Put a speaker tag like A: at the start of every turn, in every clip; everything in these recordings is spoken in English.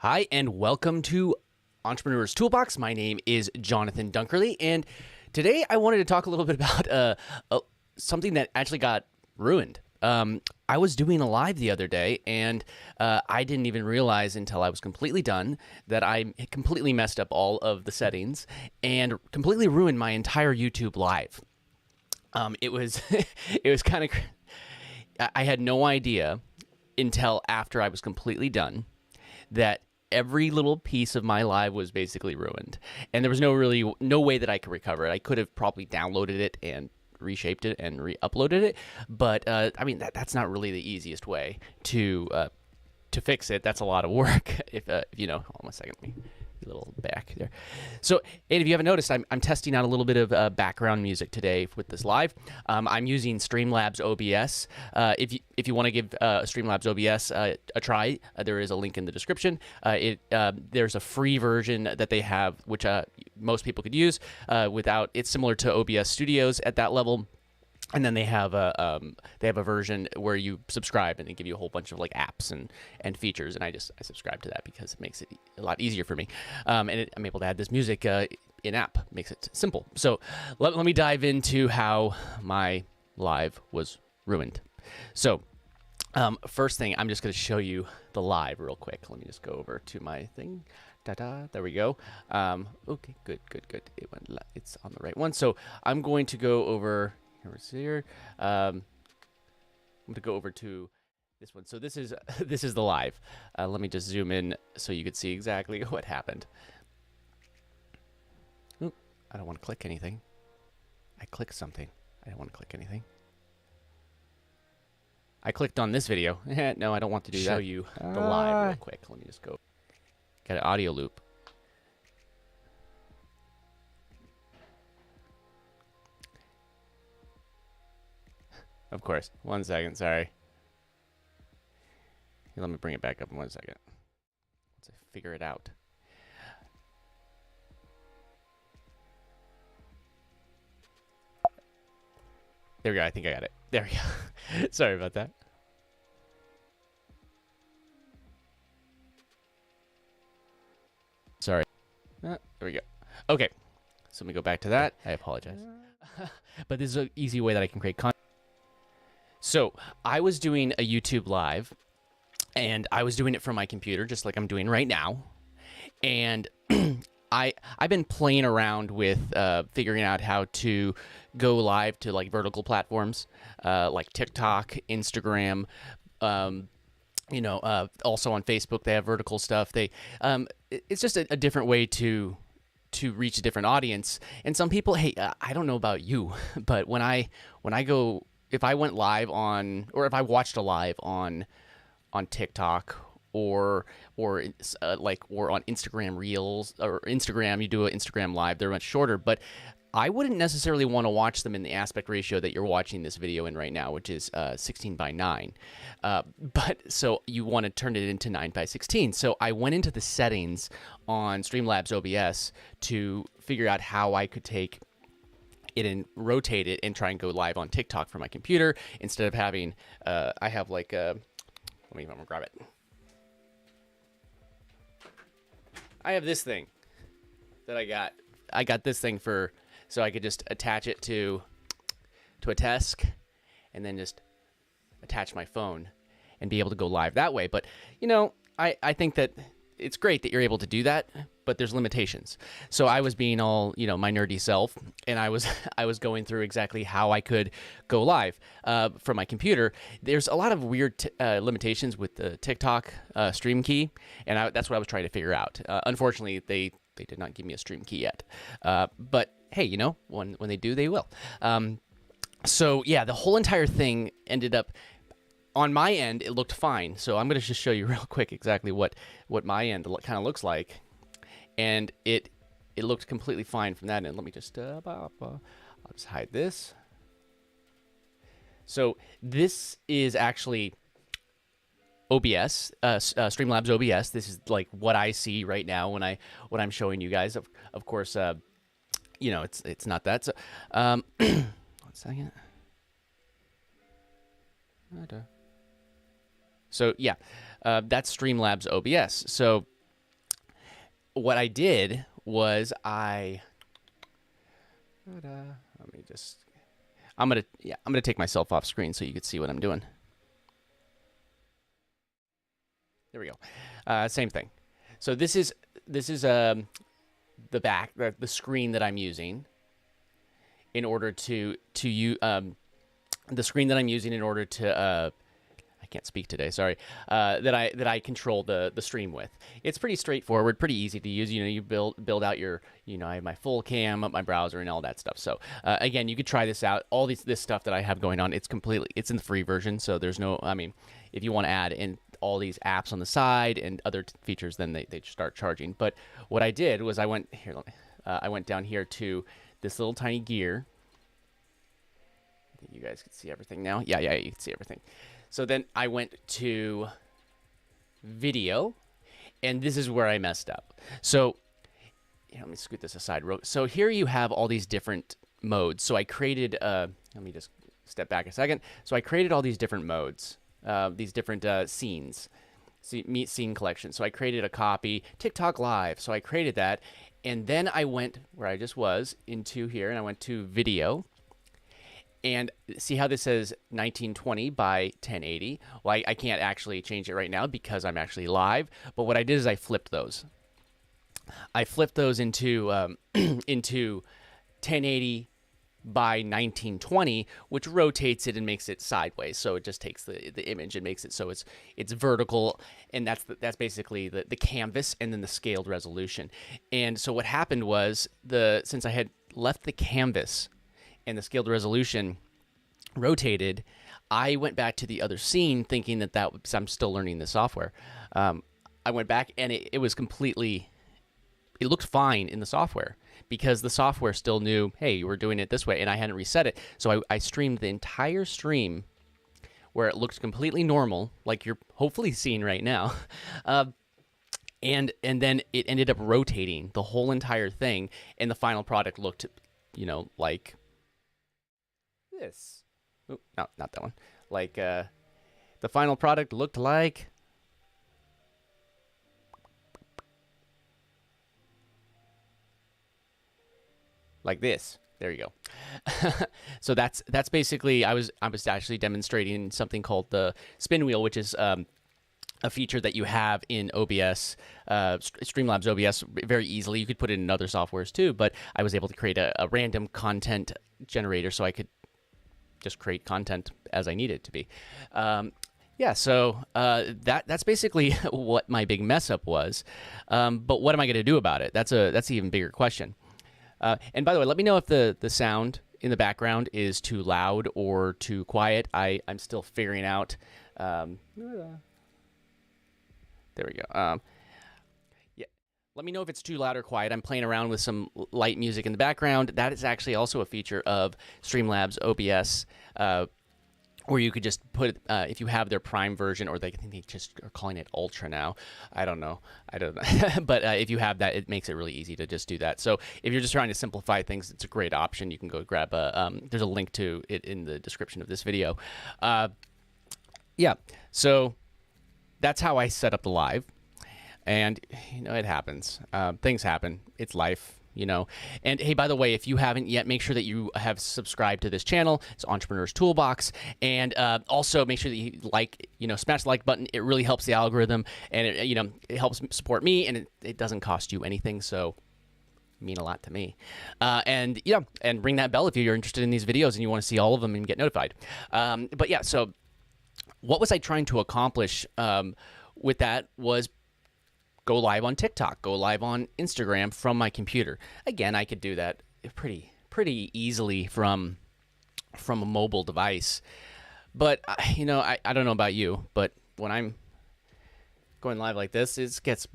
A: Hi, and welcome to Entrepreneur's Toolbox. My name is Jonathan Dunkerley, and today I wanted to talk a little bit about something that actually got ruined. I was doing a live the other day, and I didn't even realize until I was completely done that I completely messed up all of the settings and completely ruined my entire YouTube live. It was it was kind of I had no idea until after I was completely done that every little piece of my live was basically ruined, and there was no way that I could recover it. I could have probably downloaded it and reshaped it and re-uploaded it, but I mean that's not really the easiest way to fix it. That's a lot of work. If you know, hold on a second, let me a little back there. So, and if you haven't noticed, I'm testing out a little bit of background music today with this live. I'm using STREAMLABS OBS. If you want to give STREAMLABS OBS a try, there is a link in the description. There's a free version that they have, which most people could use without. It's similar to OBS Studios at that level. And then they have a version where you subscribe and they give you a whole bunch of like apps and features, and I subscribe to that because it makes it a lot easier for me. I'm able to add this music in app, makes it simple. So let me dive into how my live was ruined. So first thing, I'm just going to show you the live real quick. Let me just go over to my thing. There we go. Okay, good. It's on the right one. So I'm going to go over. Here. I'm going to go over to this one. So this is the live. Let me just zoom in so you can see exactly what happened. Oop, I don't want to click anything. I clicked something. I don't want to click anything. I clicked on this video. No, I don't want to do that. Show you the live real quick. Let me just go. Got an audio loop. Of course. 1 second, sorry. Here, let me bring it back up in 1 second. Once I figure it out. There we go. I think I got it. There we go. Sorry about that. Sorry. There we go. Okay. So let me go back to that. I apologize. But this is an easy way that I can create content. So I was doing a YouTube live, and I was doing it from my computer, just like I'm doing right now. And I've been playing around with figuring out how to go live to like vertical platforms, like TikTok, Instagram. You know, also on Facebook they have vertical stuff. It's just a different way to reach a different audience. And some people, hey, I don't know about you, but when I go. If I went live on, or if I watched a live on TikTok or on Instagram Reels or Instagram, you do an Instagram live, they're much shorter, but I wouldn't necessarily want to watch them in the aspect ratio that you're watching this video in right now, which is 16:9. But so you want to turn it into 9:16. So I went into the settings on STREAMLABS OBS to figure out how I could take it and rotate it and try and go live on TikTok from my computer instead of having I have like let me grab it. I have this thing that I got this thing for so I could just attach it to a desk and then just attach my phone and be able to go live that way. But you know, I think that it's great that you're able to do that, but there's limitations. So I was being all, you know, my nerdy self, and I was going through exactly how I could go live from my computer. There's a lot of weird limitations with the TikTok stream key, and that's what I was trying to figure out. Unfortunately, they did not give me a stream key yet. But hey, you know, when they do, they will. So yeah, the whole entire thing ended up. On my end, it looked fine. So I'm going to just show you real quick exactly what my end kind of looks like. And it looked completely fine from that end. Let me just, I'll just hide this. So this is actually OBS, STREAMLABS OBS. This is like what I see right now when I'm showing you guys. Of course, you know, it's not that. So, 1 second. So yeah, that's STREAMLABS OBS. So what I did was let me just, I'm gonna take myself off screen so you can see what I'm doing. There we go. Same thing. So this is the screen that I'm using in order to use the screen that I'm using in order to I can't speak today, sorry, that I control the stream with. It's pretty straightforward, pretty easy to use. You know, you build out your, you know, I have my full cam up my browser and all that stuff. So again, you could try this out. All this stuff that I have going on, it's in the free version, so there's no, I mean, if you want to add in all these apps on the side and other features, then they start charging. But what I did was I went down here to this little tiny gear. I think you guys can see everything now. Yeah, you can see everything. So then I went to video, and this is where I messed up. So let me scoot this aside. So here you have all these different modes. So I created, let me just step back a second. So I created all these different modes, these different scenes, scene collection. So I created a copy, TikTok Live. So I created that, and then I went where I just was into here, and I went to video. And see how this says 1920 by 1080? Well, I can't actually change it right now because I'm actually live. But what I did is I flipped those. I flipped those into into 1080 by 1920, which rotates it and makes it sideways. So it just takes the image and makes it so it's vertical, and that's basically the canvas and then the scaled resolution. And so what happened was since I had left the canvas and the scaled resolution rotated, I went back to the other scene thinking that was, I'm still learning the software. I went back and it was completely, it looked fine in the software because the software still knew, hey, we're doing it this way, and I hadn't reset it. So I streamed the entire stream where it looked completely normal, like you're hopefully seeing right now. And then it ended up rotating the whole entire thing, and the final product looked, you know, like this. Ooh, no, not that one. Like the final product looked like this. There you go. So that's basically, I was actually demonstrating something called the spin wheel, which is a feature that you have in OBS, Streamlabs OBS, very easily. You could put it in other softwares too, but I was able to create a random content generator so I could just create content as I need it to be. Yeah, so that's basically what my big mess up was. But what am I going to do about it? That's an even bigger question. And by the way, let me know if the sound in the background is too loud or too quiet. I'm still figuring out. There we go. Yeah, let me know if it's too loud or quiet. I'm playing around with some light music in the background. That is actually also a feature of Streamlabs OBS, where you could just put, if you have their Prime version, or I think they just are calling it Ultra now. I don't know. But if you have that, it makes it really easy to just do that. So if you're just trying to simplify things, it's a great option. You can go grab there's a link to it in the description of this video. Yeah, so that's how I set up the live. And, you know, it happens. Things happen. It's life. You know, and hey, by the way, if you haven't yet, make sure that you have subscribed to this channel. It's Entrepreneur's Toolbox, and also make sure that you smash the like button. It really helps the algorithm, and it helps support me, and it doesn't cost you anything, so it mean a lot to me. And ring that bell if you're interested in these videos and you want to see all of them and get notified. But yeah, so what was I trying to accomplish with that was go live on TikTok, go live on Instagram from my computer. Again, I could do that pretty easily from a mobile device. But I don't know about you, but when I'm going live like this, it gets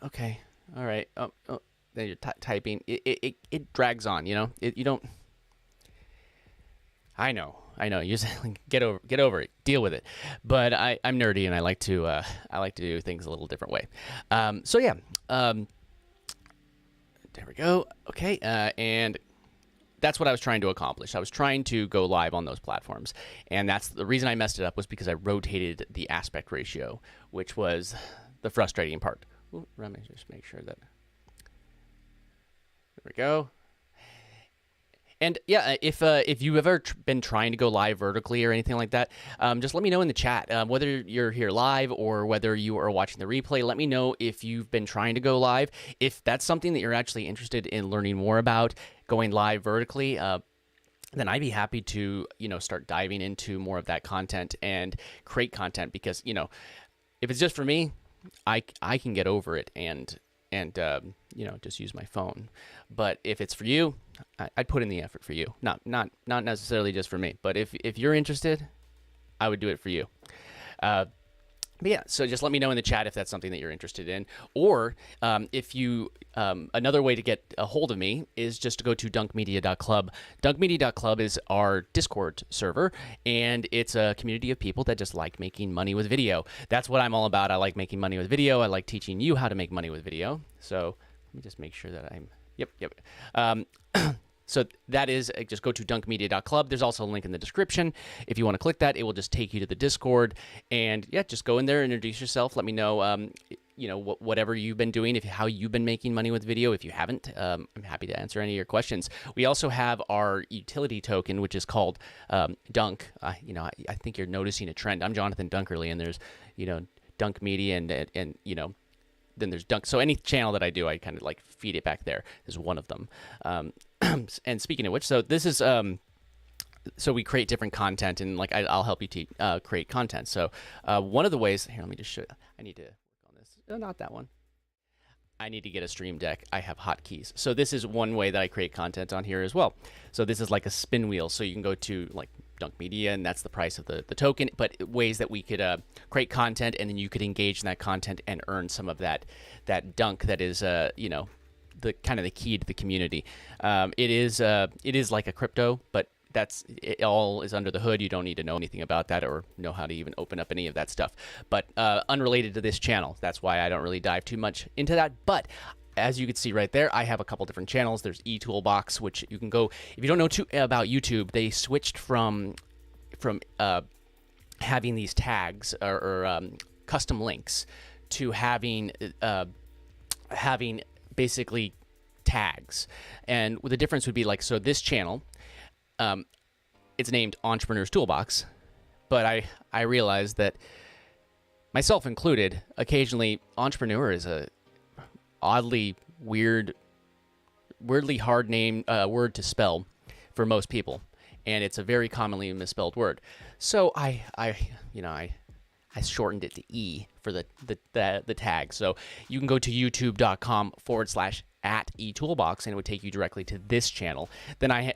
A: okay, all right. Oh, then you're typing. It drags on. You don't. I know. You just get over it, deal with it. But I'm nerdy, and I like to do things a little different way. So yeah, there we go. Okay, and that's what I was trying to accomplish. I was trying to go live on those platforms, and that's the reason I messed it up, was because I rotated the aspect ratio, which was the frustrating part. let me just make sure that. There we go. And yeah, if you've ever been trying to go live vertically or anything like that, just let me know in the chat. Whether you're here live or whether you are watching the replay, let me know if you've been trying to go live. If that's something that you're actually interested in learning more about, going live vertically, then I'd be happy to, start diving into more of that content and create content, because, if it's just for me, I can get over it and just use my phone. But if it's for you, I'd put in the effort for you. Not necessarily just for me, but if you're interested, I would do it for you. But yeah, so just let me know in the chat if that's something that you're interested in. Or if you, another way to get a hold of me is just to go to dunkmedia.club. Dunkmedia.club is our Discord server, and it's a community of people that just like making money with video. That's what I'm all about. I like making money with video. I like teaching you how to make money with video. So let me just make sure that I'm, yep. So that is, just go to dunkmedia.club. There's also a link in the description. If you want to click that, it will just take you to the Discord. And yeah, just go in there, introduce yourself. Let me know, whatever you've been doing, how you've been making money with video. If you haven't, I'm happy to answer any of your questions. We also have our utility token, which is called Dunk. I think you're noticing a trend. I'm Jonathan Dunkerley, and there's, Dunk Media and then there's Dunk. So any channel that I do, I kind of like feed it back there. There's one of them. And speaking of which, so this is so we create different content, and like I'll help you create content. So one of the ways here, let me just show you. I need to work on this. No, not that one. I need to get a Stream Deck. I have hotkeys. So this is one way that I create content on here as well. So this is like a spin wheel. So you can go to like Dunk Media, and that's the price of the token. But ways that we could create content, and then you could engage in that content and earn some of that dunk that is the kind of the key to the community. It is like a crypto, but it all is under the hood. You don't need to know anything about that or know how to even open up any of that stuff. But unrelated to this channel, that's why I don't really dive too much into that. But as you can see right there, I have a couple different channels. There's eToolbox, which you can go, if you don't know about YouTube, they switched from having these tags or custom links to having basically tags. And the difference would be like, so this channel, it's named Entrepreneur's Toolbox, but I realized that, myself included, occasionally entrepreneur is a oddly weirdly hard name word to spell for most people, and it's a very commonly misspelled word. So I shortened it to E for the tag. So you can go to youtube.com/@eToolbox, and it would take you directly to this channel. Then I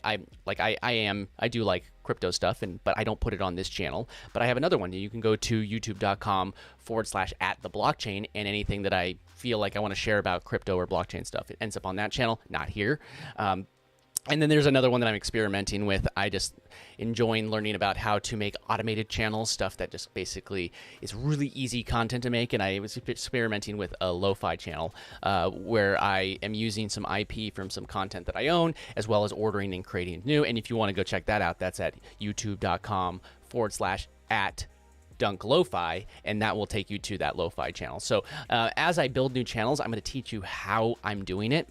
A: do like crypto stuff, but I don't put it on this channel. But I have another one. You can go to youtube.com/@theblockchain, and anything that I feel like I want to share about crypto or blockchain stuff, it ends up on that channel, not here. And then there's another one that I'm experimenting with. I just enjoying learning about how to make automated channels, stuff that just basically is really easy content to make. And I was experimenting with a lo-fi channel where I am using some IP from some content that I own, as well as ordering and creating new. And if you want to go check that out, that's at youtube.com/@dunklofi, and that will take you to that lo-fi channel. So as I build new channels, I'm going to teach you how I'm doing it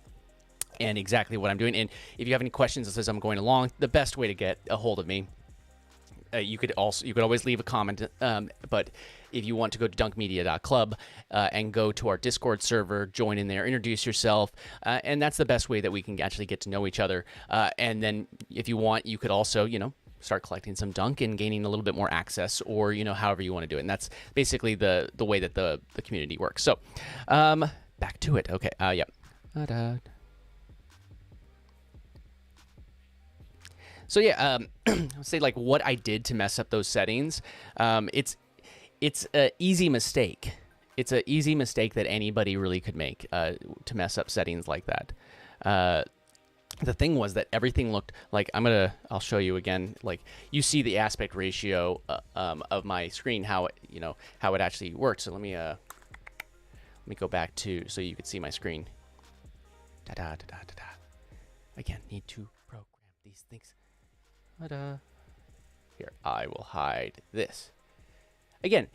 A: and exactly what I'm doing. And if you have any questions as I'm going along, the best way to get a hold of me, you could always leave a comment. But if you want to go to dunkmedia.club and go to our Discord server, join in there, introduce yourself, and that's the best way that we can actually get to know each other. And then if you want, you could also, start collecting some dunk and gaining a little bit more access, or however you want to do it. And that's basically the way that the community works. So back to it. Okay. Yeah. So yeah, I'll say like what I did to mess up those settings. It's an easy mistake. It's an easy mistake that anybody really could make to mess up settings like that. The thing was that everything looked like, I'll show you again. Like you see the aspect ratio of my screen, how it actually works. So let me go back to so you can see my screen. Again, need to program these things. Here, I will hide this. Again,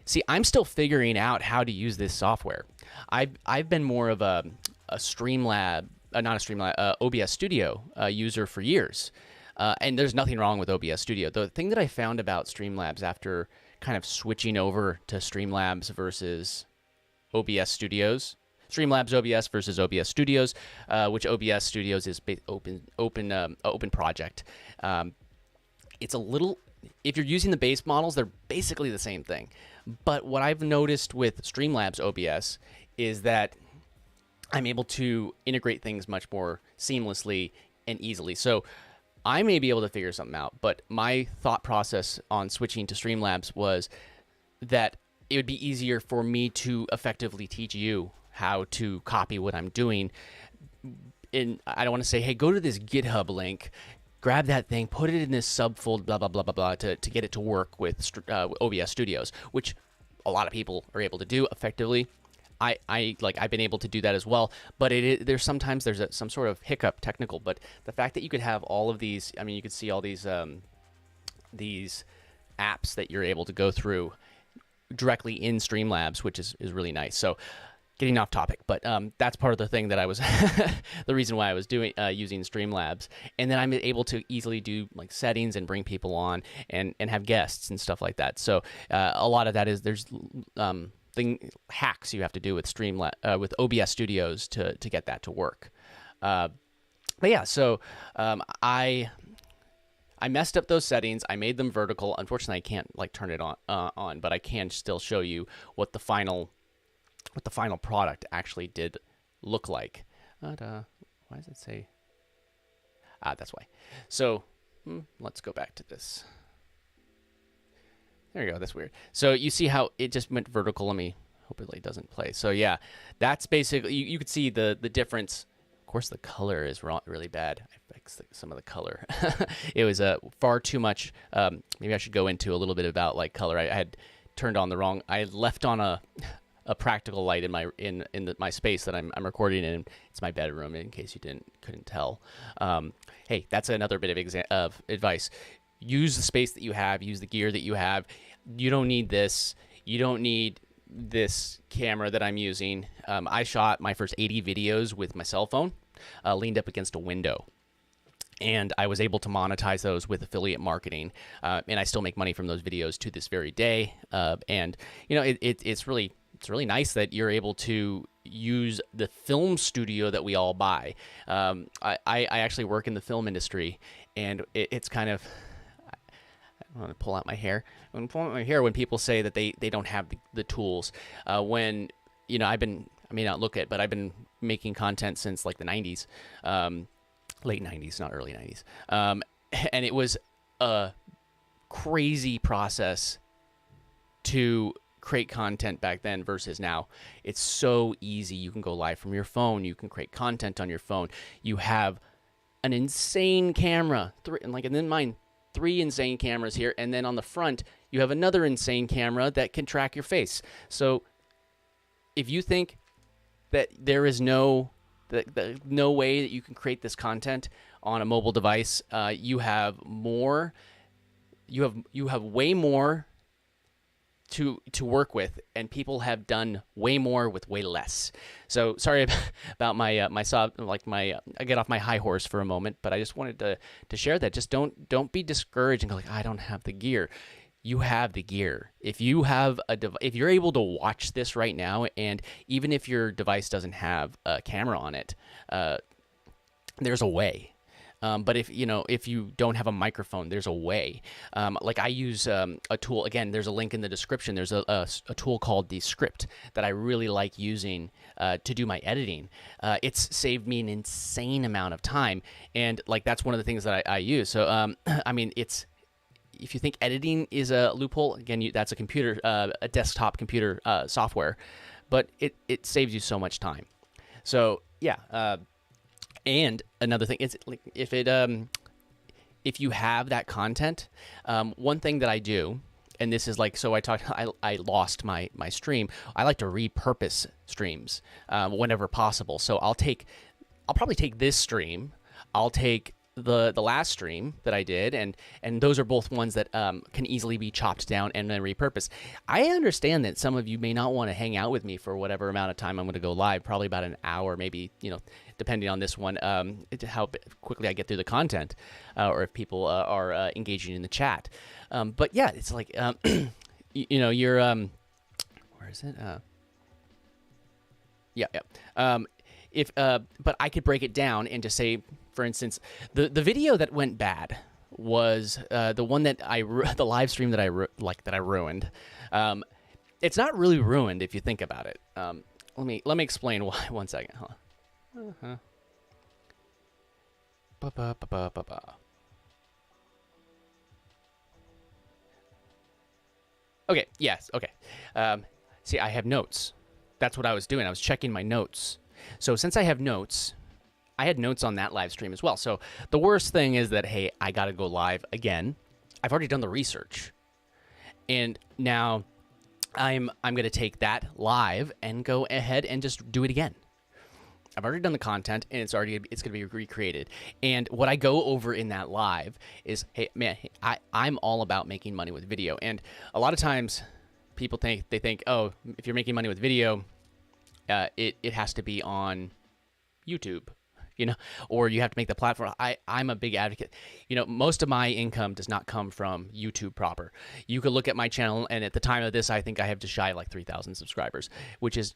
A: See, I'm still figuring out how to use this software. I've been more of a Streamlab, not a Streamlab, OBS Studio user for years. And there's nothing wrong with OBS Studio. The thing that I found about Streamlabs after kind of switching over to Streamlabs versus OBS Studios, Streamlabs OBS versus OBS Studios, which OBS Studios is open project. It's a little, if you're using the base models, they're basically the same thing. But what I've noticed with Streamlabs OBS is that I'm able to integrate things much more seamlessly and easily. So I may be able to figure something out, but my thought process on switching to Streamlabs was that it would be easier for me to effectively teach you how to copy what I'm doing. And I don't want to say, hey, go to this GitHub link, grab that thing, put it in this subfolder, blah, blah, blah, blah, blah, to get it to work with OBS Studios, which a lot of people are able to do effectively. I've been able to do that as well, but there's sometimes some sort of hiccup technical. But the fact that you could have all of these, I mean, you could see all these apps that you're able to go through directly in Streamlabs, which is really nice. So getting off topic, but that's part of the thing that I was the reason why I was doing using Streamlabs. And then I'm able to easily do like settings and bring people on and have guests and stuff like that. So a lot of that is there's hacks you have to do with with OBS Studios to get that to work. But yeah, so I messed up those settings. I made them vertical. Unfortunately, I can't like turn it on, but I can still show you what the final product actually did look like. Why does it say? That's why. So let's go back to this. There you go. That's weird. So you see how it just went vertical. Let me hope it doesn't play. So yeah, that's basically, you could see the difference. Of course, the color is really bad. I fixed some of the color. It was far too much. Maybe I should go into a little bit about like color. I had turned on the wrong. I left on a practical light in my space that I'm recording in. It's my bedroom, in case you couldn't tell. Hey, that's another bit of advice. Use the space that you have. Use the gear that you have. You don't need this. You don't need this camera that I'm using. I shot my first 80 videos with my cell phone, leaned up against a window. And I was able to monetize those with affiliate marketing. And I still make money from those videos to this very day. And, you know, it's really nice that you're able to use the film studio that we all buy. I actually work in the film industry, and it's kind of, I want to pull out my hair. When people say that they don't have the tools, when, you know, I may not look it, but I've been making content since like the 90s, late 90s, not early 90s. And it was a crazy process to create content back then versus now. It's so easy. You can go live from your phone. You can create content on your phone. You have an insane camera, and then mine, 3 insane cameras here, and then on the front you have another insane camera that can track your face. So if you think that there is no way that you can create this content on a mobile device, you have way more to work with, and people have done way more with way less. So sorry about my I get off my high horse for a moment, but I just wanted to share that. Just don't be discouraged and go like, I don't have the gear. You have the gear. If you have if you're able to watch this right now, and even if your device doesn't have a camera on it, there's a way. But if you don't have a microphone, there's a way. Like I use a tool. Again, there's a link in the description. There's a tool called DESCRIPT that I really like using to do my editing. It's saved me an insane amount of time, and like that's one of the things that I use. So I mean, if you think editing is a loophole, again, that's a desktop computer software, but it saves you so much time. So yeah. And another thing is, like, if you have that content, one thing that I do, and this is like, so I lost my stream. I like to repurpose streams whenever possible. So I'll probably take this stream, I'll take the last stream that I did, and those are both ones that can easily be chopped down and then repurposed. I understand that some of you may not want to hang out with me for whatever amount of time I'm going to go live, probably about an hour, maybe, depending on this one, how quickly I get through the content, or if people are engaging in the chat. But yeah, it's like, you're, where is it? But I could break it down and just say, for instance, the video that went bad was the one that the live stream that I ruined. It's not really ruined if you think about it. Let me explain why. 1 second. Hold on. Okay. Yes. Okay. See, I have notes. That's what I was doing. I was checking my notes. So since I have notes, I had notes on that live stream as well. So the worst thing is that, hey, I got to go live again. I've already done the research. And now I'm going to take that live and go ahead and just do it again. I've already done the content, and it's going to be recreated. And what I go over in that live is, hey, man, I'm all about making money with video. And a lot of times people think, oh, if you're making money with video, it has to be on YouTube, or you have to make the platform. I'm a big advocate. Most of my income does not come from YouTube proper. You could look at my channel, and at the time of this, I think I have just shy of like 3,000 subscribers, which is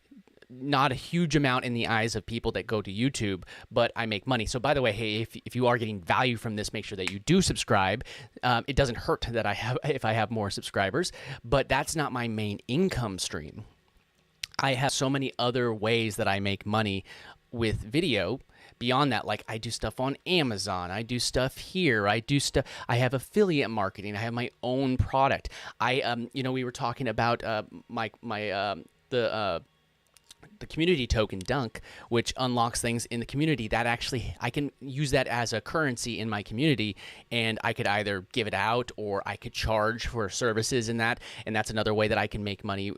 A: not a huge amount in the eyes of people that go to YouTube, but I make money. So by the way, hey, if you are getting value from this, make sure that you do subscribe. It doesn't hurt that if I have more subscribers, but that's not my main income stream. I have so many other ways that I make money with video. Beyond that, like I do stuff on Amazon, I do stuff here, I have affiliate marketing, I have my own product. We were talking about the community token Dunk, which unlocks things in the community that actually I can use that as a currency in my community, and I could either give it out or I could charge for services in that, and that's another way that I can make money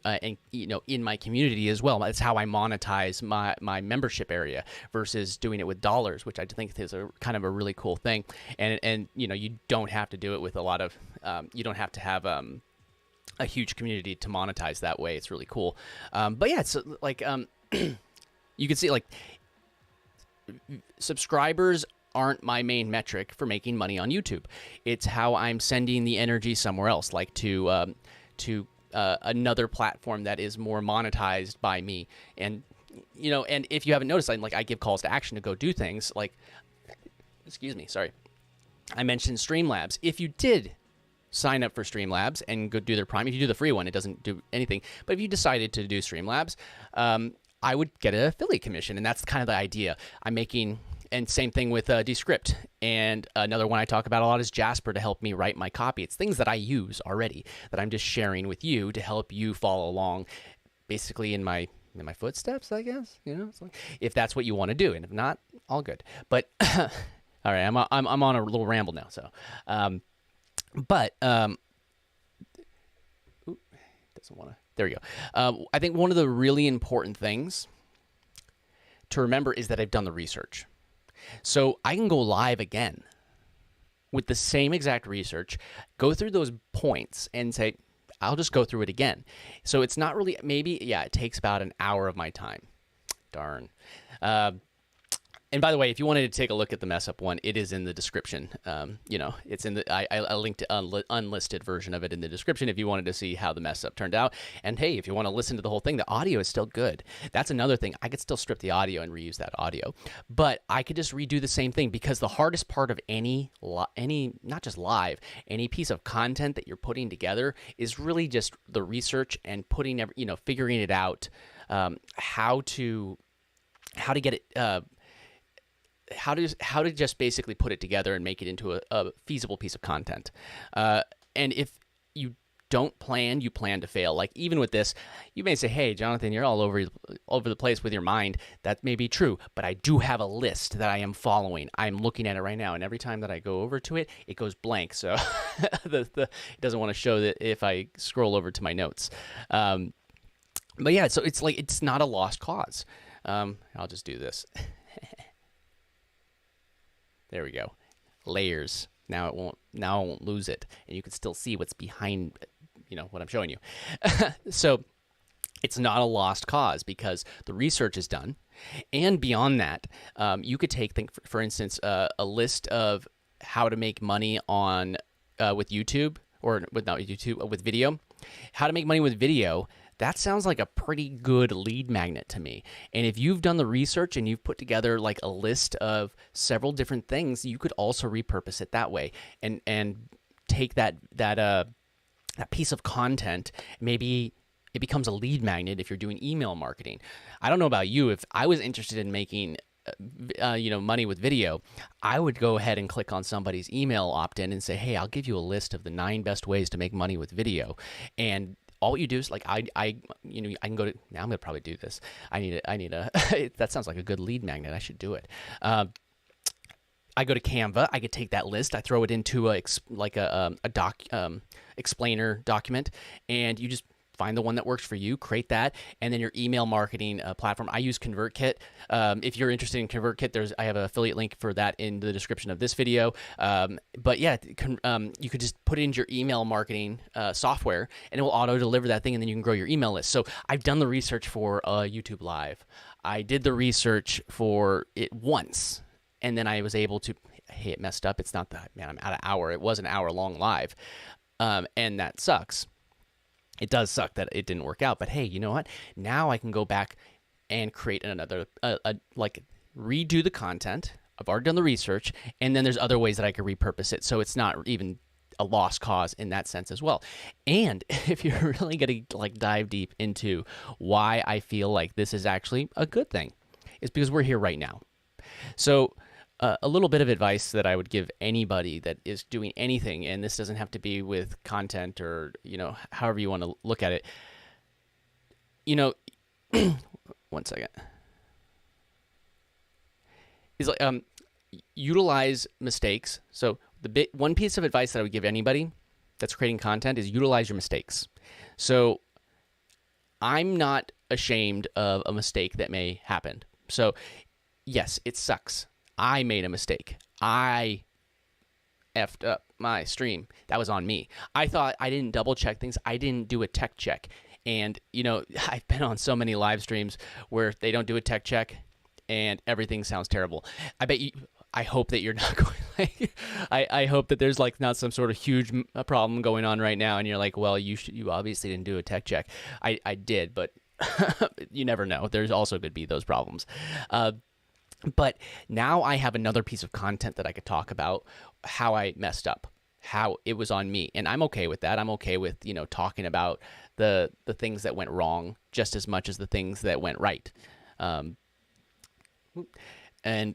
A: in my community as well. That's how I monetize my membership area versus doing it with dollars, which I think is a kind of a really cool thing. And you don't have to do it with a lot of you don't have to have a huge community to monetize that way. It's really cool. But yeah, it's like you can see, like, subscribers aren't my main metric for making money on YouTube. It's how I'm sending the energy somewhere else, like to another platform that is more monetized by me. And and if you haven't noticed, I give calls to action to go do things. Like, excuse me, sorry, I mentioned STREAMLABS. If you did sign up for STREAMLABS and go do their Prime, if you do the free one, it doesn't do anything. But if you decided to do STREAMLABS, I would get an affiliate commission, and that's kind of the idea. I'm making, and same thing with DESCRIPT. And another one I talk about a lot is Jasper to help me write my copy. It's things that I use already that I'm just sharing with you to help you follow along, basically in my footsteps, I guess. If that's what you want to do, and if not, all good. But all right, I'm on a little ramble now. So, doesn't want to. There we go. I think one of the really important things to remember is that I've done the research. So I can go live again with the same exact research, go through those points, and say, I'll just go through it again. So it's not really, maybe, yeah, it takes about an hour of my time. Darn. And by the way, if you wanted to take a look at the mess up one, it is in the description. It's in the I linked an unlisted version of it in the description if you wanted to see how the mess up turned out. And hey, if you want to listen to the whole thing, the audio is still good. That's another thing. I could still strip the audio and reuse that audio, but I could just redo the same thing, because the hardest part of any not just live, any piece of content that you're putting together is really just the research and figuring it out, how to get it. How to just basically put it together and make it into a feasible piece of content. And if you don't plan, you plan to fail. Like, even with this, you may say, hey, Jonathan, you're all over the place with your mind. That may be true, but I do have a list that I am following. I'm looking at it right now, and every time that I go over to it, it goes blank. So it doesn't want to show that if I scroll over to my notes. But yeah, so it's not a lost cause. I'll just do this. There we go. layers. Now I won't lose it, and you can still see what's behind, what I'm showing you. So it's not a lost cause because the research is done. And beyond that, you could take, for instance, a list of how to make money on with YouTube, or with video. How to make money with video. That sounds like a pretty good lead magnet to me. And if you've done the research and you've put together like a list of several different things, you could also repurpose it that way and take that piece of content. Maybe it becomes a lead magnet if you're doing email marketing. I don't know about you. If I was interested in making money with video, I would go ahead and click on somebody's email opt-in and say, hey, I'll give you a list of the 9 best ways to make money with video. And all you do is, like, I can go to, now I'm gonna probably do this. I need a that sounds like a good lead magnet. I should do it. I go to Canva. I could take that list. I throw it into a explainer document, and you just find the one that works for you, create that, and then your email marketing platform. I use ConvertKit. If you're interested in ConvertKit, I have an affiliate link for that in the description of this video. But yeah, you could just put in your email marketing software, and it will auto-deliver that thing, and then you can grow your email list. So I've done the research for YouTube Live. I did the research for it once, and then I was able to, hey, it messed up. It's not that, man, I'm out of hour. It was an hour-long live, and that sucks. It does suck that it didn't work out, but hey, you know what? Now I can go back and create another, redo the content. I've already done the research, and then there's other ways that I could repurpose it, so it's not even a lost cause in that sense as well. And if you're really going to dive deep into why I feel like this is actually a good thing, is because we're here right now. So a little bit of advice that I would give anybody that is doing anything, and this doesn't have to be with content or, however you want to look at it. One second. Is utilize mistakes. So one piece of advice that I would give anybody that's creating content is utilize your mistakes. So I'm not ashamed of a mistake that may happen. So yes, it sucks. I made a mistake. I effed up my stream. That was on me. I thought I didn't double check things. I didn't do a tech check. And, I've been on so many live streams where they don't do a tech check and everything sounds terrible. I hope that you're not going I hope that there's not some sort of huge problem going on right now and you're like, well, you obviously didn't do a tech check. I did, but you never know. There's also could be those problems. But now I have another piece of content that I could talk about how I messed up, how it was on me. And I'm okay with that. I'm okay with, talking about the things that went wrong just as much as the things that went right. You can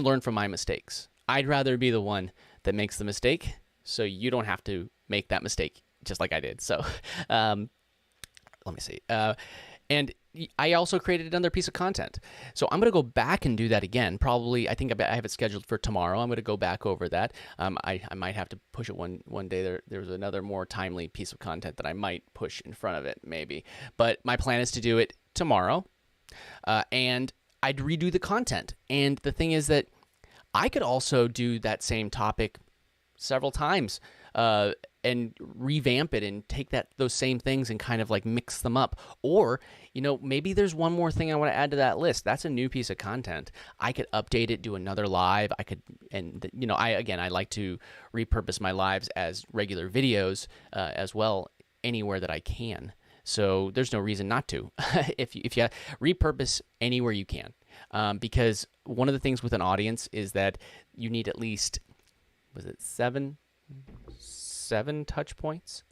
A: learn from my mistakes. I'd rather be the one that makes the mistake so you don't have to make that mistake just like I did. So let me see. And I also created another piece of content. So I'm going to go back and do that again. Probably, I think I have it scheduled for tomorrow. I'm going to go back over that. I might have to push it one day. There's another more timely piece of content that I might push in front of it, maybe. But my plan is to do it tomorrow. And I'd redo the content. And the thing is that I could also do that same topic several times and revamp it and take those same things and kind of mix them up. Or, maybe there's one more thing I want to add to that list. That's a new piece of content. I could update it, do another live. I could, I like to repurpose my lives as regular videos as well anywhere that I can. So there's no reason not to. if you repurpose anywhere you can, because one of the things with an audience is that you need at least, was it seven touch points?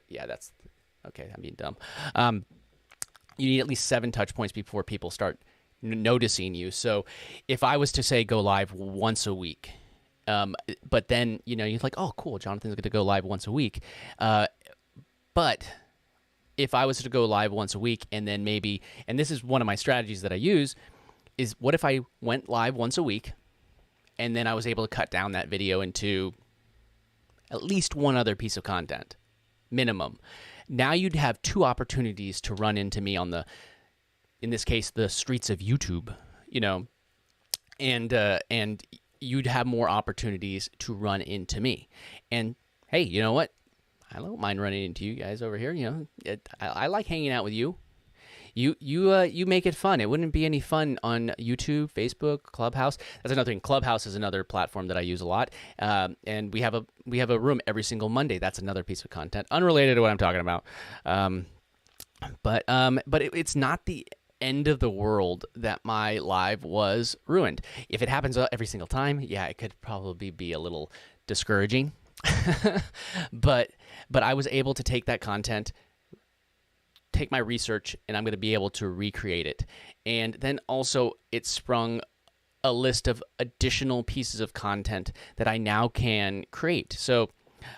A: Yeah, that's okay. I'm being dumb. You need at least 7 touch points before people start noticing you. So if I was to say go live once a week, but then you're like, oh, cool, Jonathan's going to go live once a week. But if I was to go live once a week and then maybe, and this is one of my strategies that I use, is what if I went live once a week and then I was able to cut down that video into at least one other piece of content, minimum. Now you'd have 2 opportunities to run into me on in this case, the streets of YouTube, and you'd have more opportunities to run into me. And hey, you know what? I don't mind running into you guys over here. You know, I like hanging out with you. You make it fun. It wouldn't be any fun on YouTube, Facebook, Clubhouse. That's another thing. Clubhouse is another platform that I use a lot. And we have a room every single Monday. That's another piece of content unrelated to what I'm talking about. But it's not the end of the world that my live was ruined. If it happens every single time, yeah, it could probably be a little discouraging. but I was able to take that content, take my research, and I'm going to be able to recreate it. And then also it sprung a list of additional pieces of content that I now can create. So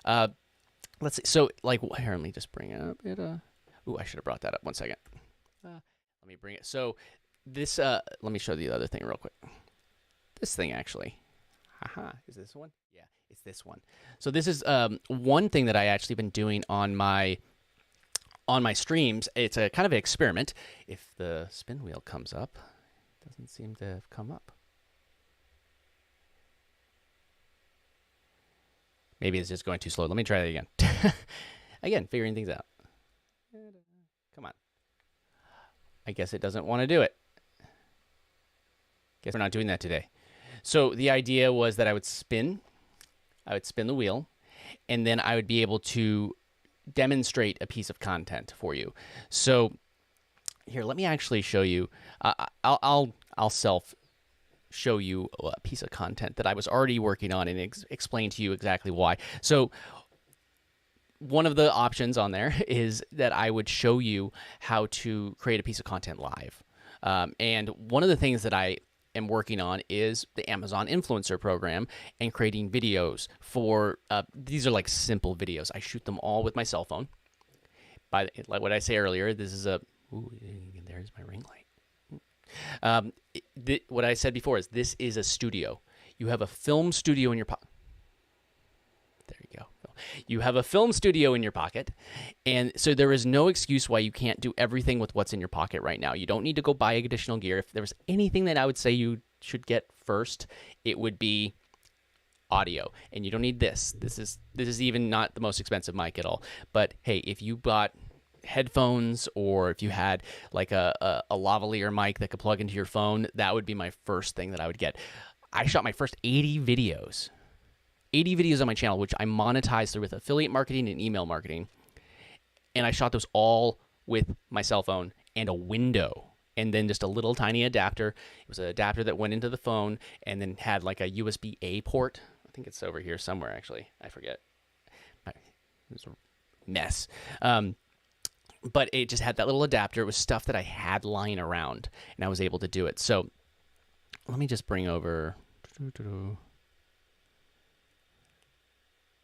A: let's see. So like here, let me just bring up it. Ooh, I should have brought that up. 1 second. Let me bring it. So this, let me show you the other thing real quick. This thing actually. Haha, is this one? Yeah, it's this one. So this is one thing that I actually been doing on my streams. It's a kind of an experiment. If the spin wheel comes up, it doesn't seem to have come up. Maybe it's just going too slow. Let me try that again. Again, figuring things out. Come on. I guess it doesn't want to do it. Guess we're not doing that today. So the idea was that I would spin the wheel, and then I would be able to demonstrate a piece of content for you. So here, let me actually show you. I'll self show you a piece of content that I was already working on and explain to you exactly why. So one of the options on there is that I would show you how to create a piece of content live. And one of the things that I am working on is the Amazon influencer program and creating videos for, these are like simple videos. I shoot them all with my cell phone. Like what I say earlier, this is a, ooh, there's my ring light. What I said before is this is a studio. You have a film studio in your pocket. There you go. You have a film studio in your pocket, and so there is no excuse why you can't do everything with what's in your pocket right now. You don't need to go buy additional gear. If there was anything that I would say you should get first, it would be audio. And you don't need this. This is even not the most expensive mic at all. But hey, if you bought headphones, or if you had like a lavalier mic that could plug into your phone, that would be my first thing that I would get. I shot my first 80 videos on my channel, which I monetized with affiliate marketing and email marketing. And I shot those all with my cell phone and a window, and then just a little tiny adapter. It was an adapter that went into the phone and then had like a USB-A port. I think it's over here somewhere, actually. I forget. It was a mess. But it just had that little adapter. It was stuff that I had lying around, and I was able to do it. So let me just bring over...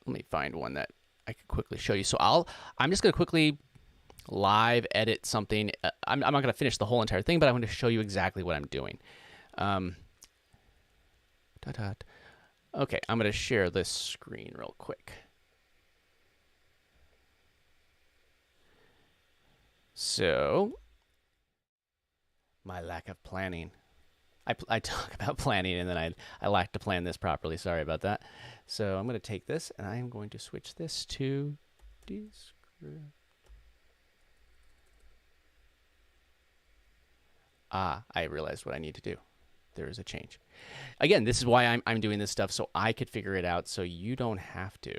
A: Let me find one that I could quickly show you. So I'm just going to quickly live edit something. I'm not going to finish the whole entire thing, but I'm going to show you exactly what I'm doing. Okay, I'm going to share this screen real quick. So, my lack of planning. I talk about planning, and then I lack to plan this properly. Sorry about that. So I'm going to take this, and I'm going to switch this to DESCRIPT. I realized what I need to do. There is a change. Again, this is why I'm doing this stuff, so I could figure it out, so you don't have to.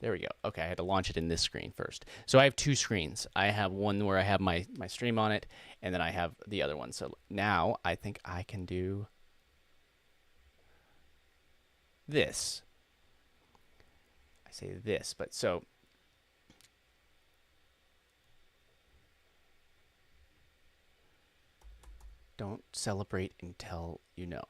A: There we go. Okay, I had to launch it in this screen first. So I have two screens. I have one where I have my stream on it, and then I have the other one. So now I think I can do this. I say this, but so don't celebrate until you know.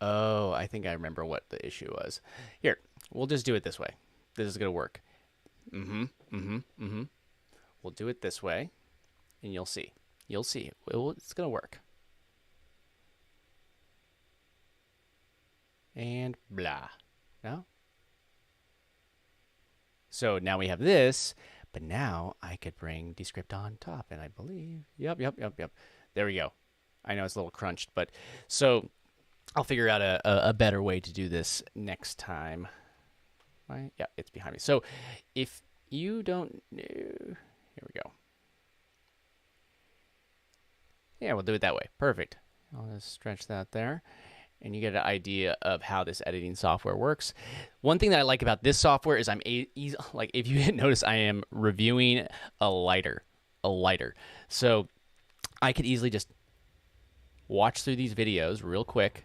A: Oh, I think I remember what the issue was. Here, we'll just do it this way. This is going to work. We'll do it this way, and you'll see. You'll see. It's going to work. And blah. No? So now we have this, but now I could bring Descript on top, and I believe, yep. There we go. I know it's a little crunched, but so I'll figure out a better way to do this next time. Right? Yeah, it's behind me. So if you don't know, here we go. Yeah, we'll do it that way. Perfect. I'll just stretch that there, and you get an idea of how this editing software works. One thing that I like about this software is like if you notice, I am reviewing a lighter. So I could easily just watch through these videos real quick,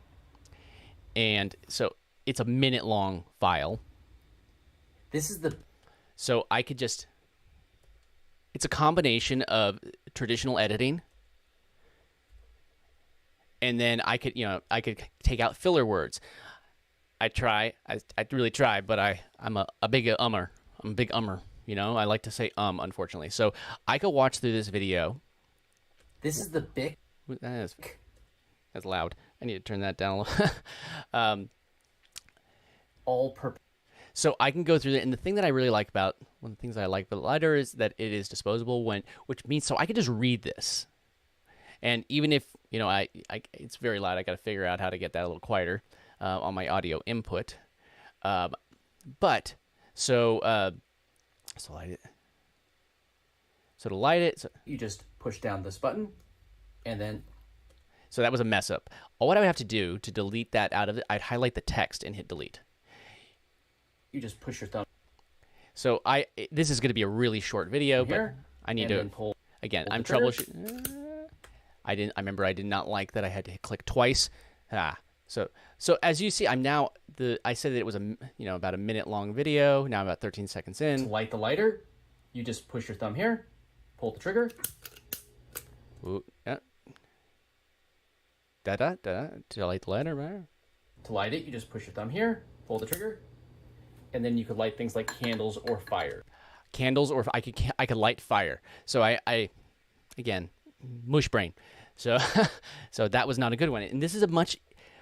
A: and so it's a minute-long file. So I could just, it's a combination of traditional editing, and then I could, I could take out filler words. I really try, but I'm a big ummer. I'm a big ummer, I like to say unfortunately. So I could watch through this video.
B: This is the big.
A: That's loud. I need to turn that down a little.
B: All-purpose.
A: So I can go through it, and the thing that I really like about, one of the things I like about the lighter is that it is disposable, which means so I can just read this. And even if, it's very loud, I got to figure out how to get that a little quieter on my audio input. So light it. So to light it,
B: you just push down this button, and then.
A: So that was a mess up. All what I would have to do to delete that out of it, I'd highlight the text and hit delete.
B: You just push your thumb.
A: So this is going to be a really short video,
B: here,
A: but I need to
B: pull
A: I'm troubleshooting. I remember I did not like that I had to click twice. So as you see, I'm now I said that it was about a minute long video. Now I'm about 13 seconds in.
B: To light the lighter, you just push your thumb here, pull the trigger.
A: Ooh, yeah. To light the lighter, right?
B: To light it, you just push your thumb here, pull the trigger, and then you could light things like candles or fire.
A: Candles, or I could light fire. So I again, mush brain. So so that was not a good one. And this is a much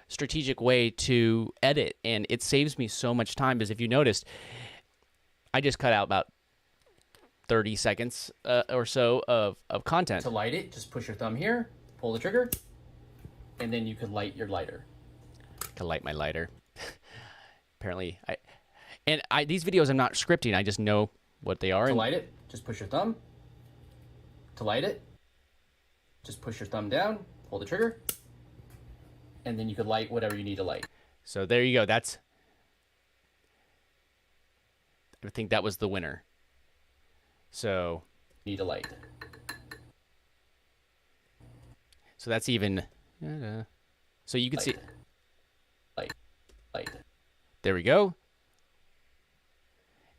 A: strategic way to edit, and it saves me so much time, because if you noticed, I just cut out about 30 seconds or so of content.
B: To light it, just push your thumb here, pull the trigger, and then you could light your lighter.
A: I could light my lighter. Apparently, these videos I'm not scripting. I just know what they are.
B: To light it, just push your thumb. To light it, just push your thumb down, pull the trigger, and then you could light whatever you need to light.
A: So there you go. I think that was the winner. So
B: need to light.
A: So that's even. So you can see.
B: Light.
A: There we go.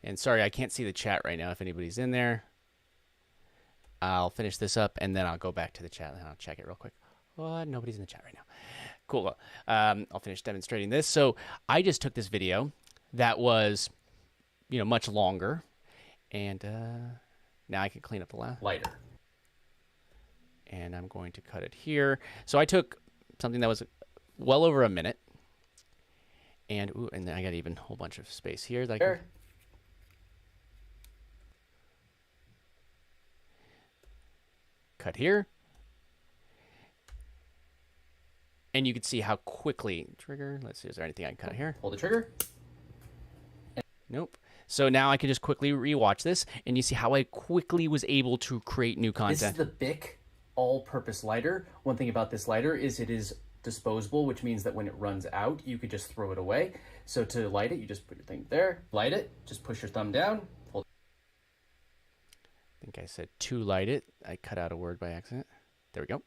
A: And sorry, I can't see the chat right now if anybody's in there. I'll finish this up, and then I'll go back to the chat, and I'll check it real quick. Oh, nobody's in the chat right now. Cool. I'll finish demonstrating this. So I just took this video that was, much longer, and now I can clean up the
B: lighter.
A: And I'm going to cut it here. So I took something that was well over a minute, and then I got even a whole bunch of space here that I can. Cut here. And you can see how quickly, trigger, let's see, is there anything I can cut here?
B: Pull the trigger.
A: Nope. So now I can just quickly rewatch this, and you see how I quickly was able to create new content.
B: This is the BIC all-purpose lighter. One thing about this lighter is it is disposable, which means that when it runs out, you could just throw it away. So to light it, you just put your thing there, light it, just push your thumb down. Pull.
A: I think I said to light it. I cut out a word by accident. There we go.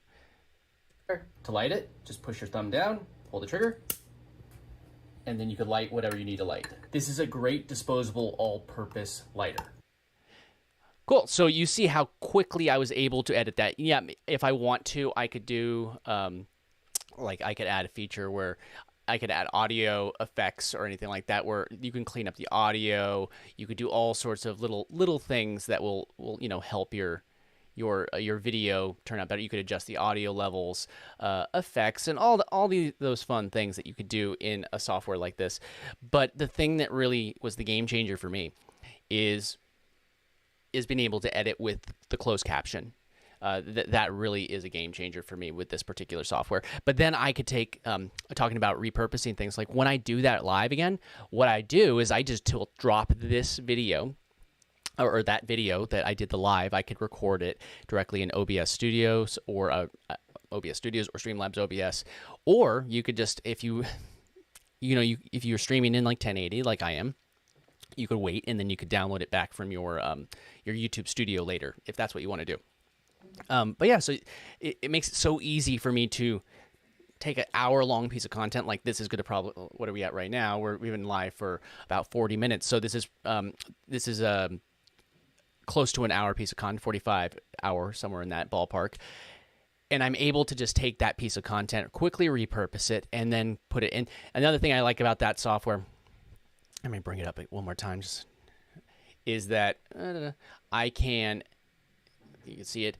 B: To light it, just push your thumb down, pull the trigger, and then you could light whatever you need to light. This is a great disposable all-purpose lighter.
A: Cool. So you see how quickly I was able to edit that. Yeah, if I want to, I could do, I could add a feature where I could add audio effects or anything like that, where you can clean up the audio. You could do all sorts of little things that will help your video turn out better. You could adjust the audio levels, effects, and those fun things that you could do in a software like this. But the thing that really was the game changer for me is being able to edit with the closed caption. That really is a game changer for me with this particular software. But then I could take, talking about repurposing things, like when I do that live again, what I do is I just drop this video, or that video that I did the live. I could record it directly in OBS Studios or StreamLabs OBS, or you could just, if you're streaming in like 1080 like I am, you could wait and then you could download it back from your YouTube Studio later if that's what you want to do. But yeah, so it makes it so easy for me to take an hour-long piece of content. Like this is going to probably, what are we at right now? We've been live for about 40 minutes. So this is close to an hour piece of content, 45 hour, somewhere in that ballpark. And I'm able to just take that piece of content, quickly repurpose it, and then put it in. Another thing I like about that software, let me bring it up one more time, is that I can, you can see it,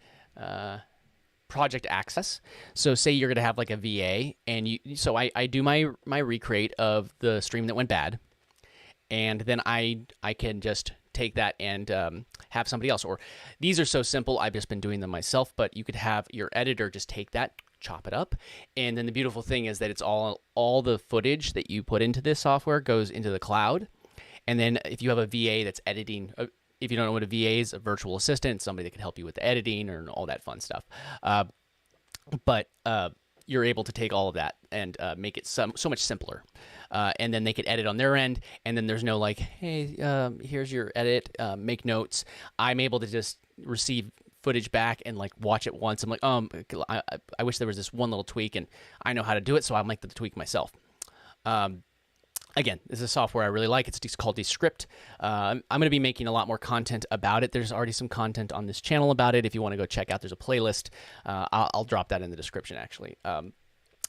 A: project access. So say you're going to have like a VA, and so I do my recreate of the stream that went bad, and then I can just take that and have somebody else. Or these are so simple, I've just been doing them myself, but you could have your editor just take that, chop it up, and then the beautiful thing is that it's all the footage that you put into this software goes into the cloud. And then if you have a VA that's editing, if you don't know what a VA is, a virtual assistant, somebody that can help you with the editing or all that fun stuff. But you're able to take all of that and make it so much simpler. And then they can edit on their end, and then there's no like, hey, here's your edit, make notes. I'm able to just receive footage back and like watch it once. I'm like, I wish there was this one little tweak, and I know how to do it, so I'll make the tweak myself. Again, this is a software I really like. It's called DESCRIPT. I'm going to be making a lot more content about it. There's already some content on this channel about it. If you want to go check out, there's a playlist. I'll drop that in the description, actually.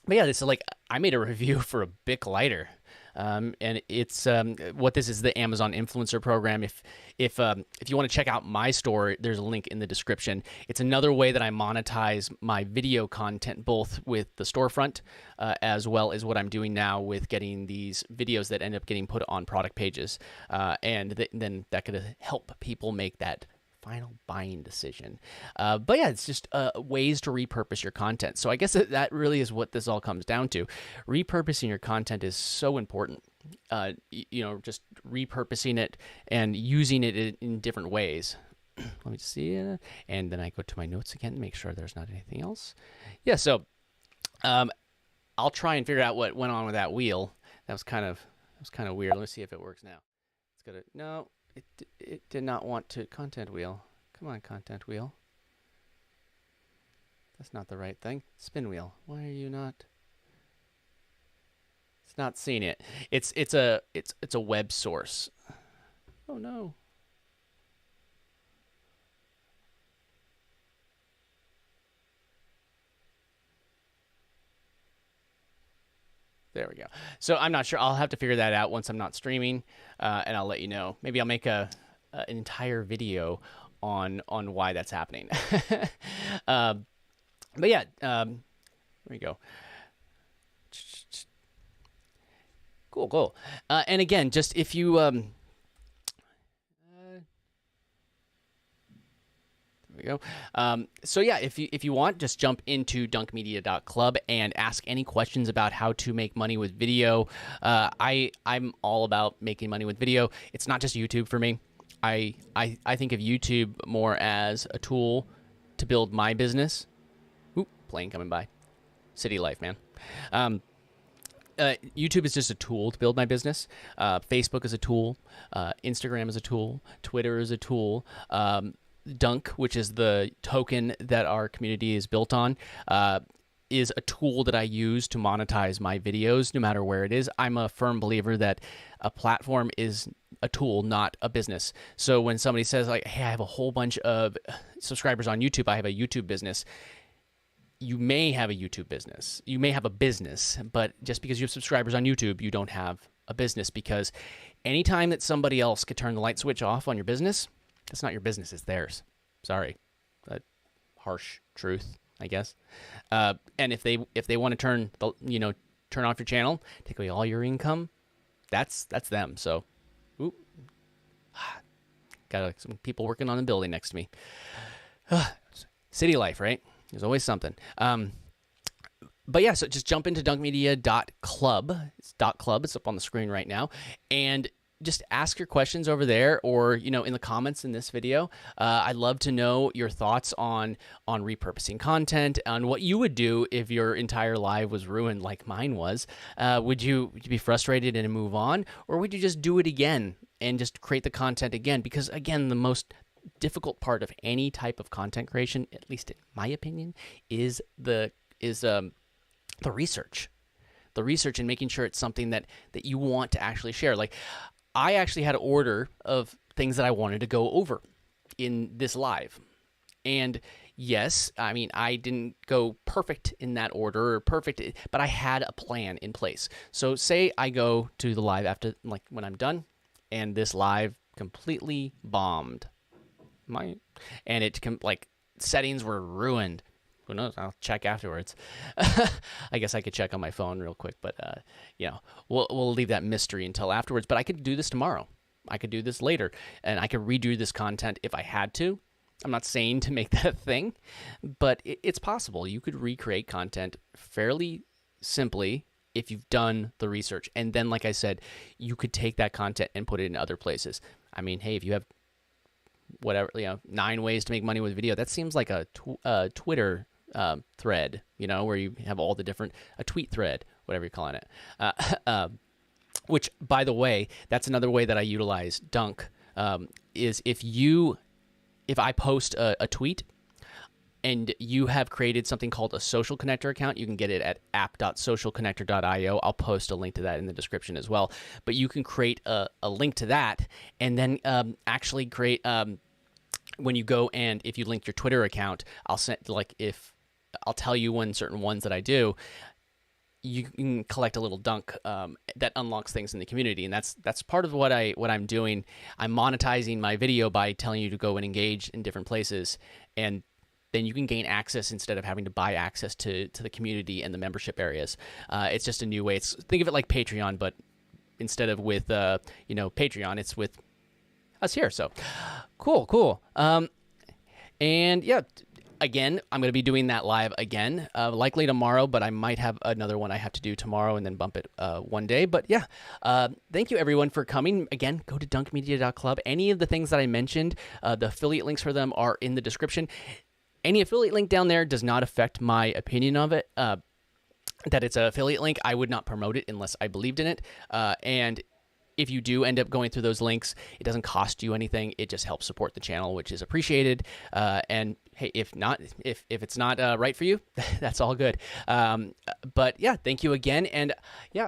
A: But yeah, this is like, I made a review for a Bic lighter. And it's what this is, the Amazon Influencer Program. If you want to check out my store, there's a link in the description. It's another way that I monetize my video content, both with the storefront as well as what I'm doing now with getting these videos that end up getting put on product pages, and then that could help people make that final buying decision. But yeah, it's just ways to repurpose your content. So I guess that really is what this all comes down to. Repurposing your content is so important. Just repurposing it and using it in different ways. Let me just see. And then I go to my notes again, make sure there's not anything else. Yeah, so I'll try and figure out what went on with that wheel. That was kind of weird. Let me see if it works now. It's gonna, no. It did not want to, content wheel. Come on, content wheel. That's not the right thing. Spin wheel. Why are you not? It's not seeing it. It's a web source. Oh no. There we go. So I'm not sure. I'll have to figure that out once I'm not streaming, and I'll let you know. Maybe I'll make an entire video on why that's happening. But yeah, there we go. Cool. And again, just if you there we go. So yeah, if you want, just jump into dunkmedia.club and ask any questions about how to make money with video. I'm all about making money with video. It's not just YouTube for me. I think of YouTube more as a tool to build my business. Oop, plane coming by. City life, man. YouTube is just a tool to build my business. Facebook is a tool. Instagram is a tool. Twitter is a tool. Dunk, which is the token that our community is built on, is a tool that I use to monetize my videos no matter where it is. I'm a firm believer that a platform is a tool, not a business. So when somebody says like, hey, I have a whole bunch of subscribers on YouTube, I have a YouTube business. You may have a YouTube business. You may have a business, but just because you have subscribers on YouTube, you don't have a business, because anytime that somebody else could turn the light switch off on your business, it's not your business, it's theirs. Sorry. Harsh truth, I guess. And if they want to turn off your channel, take away all your income, that's them. So, oop. got some people working on the building next to me. City life, right? There's always something. But yeah, so just jump into dunkmedia.club. It's .club. It's up on the screen right now. And just ask your questions over there, or, you know, in the comments in this video. I'd love to know your thoughts on repurposing content, on what you would do if your entire live was ruined like mine was. Would you be frustrated and move on, or would you just do it again and just create the content again? Because again, the most difficult part of any type of content creation, at least in my opinion, is the research. The research and making sure it's something that you want to actually share. Like, I actually had an order of things that I wanted to go over in this live. And yes, I mean, I didn't go perfect in that order, or perfect, but I had a plan in place. So say I go to the live after, like, when I'm done, and this live completely bombed. And it, like, settings were ruined. Who knows? I'll check afterwards. I guess I could check on my phone real quick, but you know, we'll leave that mystery until afterwards. But I could do this tomorrow. I could do this later, and I could redo this content if I had to. I'm not saying to make that a thing, but it's possible. You could recreate content fairly simply if you've done the research. And then, like I said, you could take that content and put it in other places. I mean, hey, if you have whatever, you know, 9 ways to make money with video, that seems like a Twitter thread, you know, where you have all the different, a tweet thread, whatever you're calling it. Which, by the way, that's another way that I utilize Dunk, is if I post a tweet and you have created something called a social connector account, you can get it at app.socialconnector.io. I'll post a link to that in the description as well. But you can create a link to that, and then actually create, when you go and if you link your Twitter account, I'll send, like, if I'll tell you when certain ones that I do, you can collect a little dunk that unlocks things in the community, and that's part of what I'm doing. I'm monetizing my video by telling you to go and engage in different places, and then you can gain access instead of having to buy access to the community and the membership areas. It's just a new way. Think of it like Patreon, but instead of with you know, Patreon, it's with us here. So cool. And yeah. Again, I'm going to be doing that live again, likely tomorrow, but I might have another one I have to do tomorrow and then bump it one day. But yeah, thank you everyone for coming. Again, go to dunkmedia.club. Any of the things that I mentioned, the affiliate links for them are in the description. Any affiliate link down there does not affect my opinion of it, that it's an affiliate link. I would not promote it unless I believed in it. And if you do end up going through those links, it doesn't cost you anything. It just helps support the channel, which is appreciated. And hey, if it's not right for you, that's all good. But yeah, thank you again. And yeah,